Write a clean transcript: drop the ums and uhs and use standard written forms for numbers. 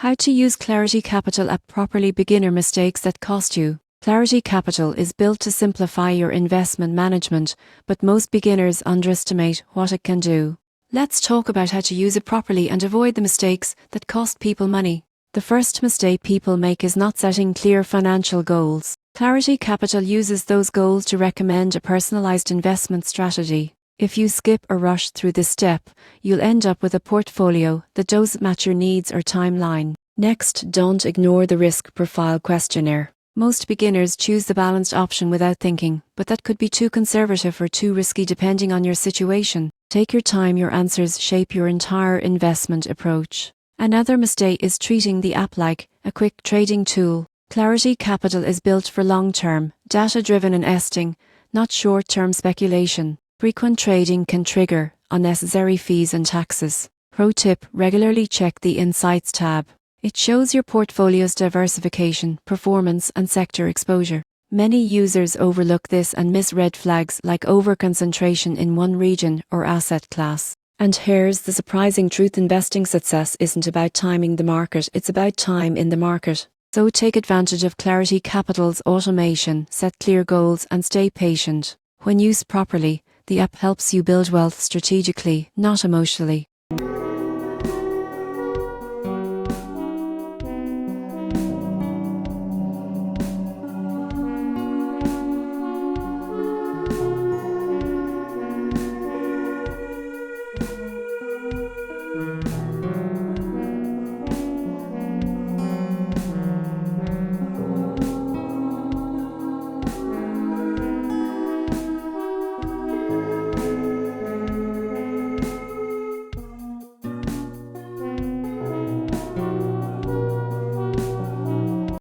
How to use Clarity Capital app properly. Beginner mistakes that cost you. Clarity Capital is built to simplify your investment management, but most beginners underestimate what it can do. Let's talk about how to use it properly and avoid the mistakes that cost people money. The first mistake people make is not setting clear financial goals. Clarity Capital uses those goals to recommend a personalized investment strategy. If you skip or rush through this step, you'll end up with a portfolio that doesn't match your needs or timeline. Next, don't ignore the risk profile questionnaire. Most beginners choose the balanced option without thinking, but that could be too conservative or too risky depending on your situation. Take your time, your answers shape your entire investment approach. Another mistake is treating the app like a quick trading tool. Clarity Capital is built for long-term, data-driven investing, not short-term speculation. Frequent trading can trigger unnecessary fees and taxes. Pro tip: regularly check the Insights tab. It shows your portfolio's diversification, performance, and sector exposure. Many users overlook this and miss red flags like overconcentration in one region or asset class. And here's the surprising truth: investing success isn't about timing the market, it's about time in the market. So take advantage of Clarity Capital's automation, set clear goals, and stay patient. When used properly, the app helps you build wealth strategically, not emotionally.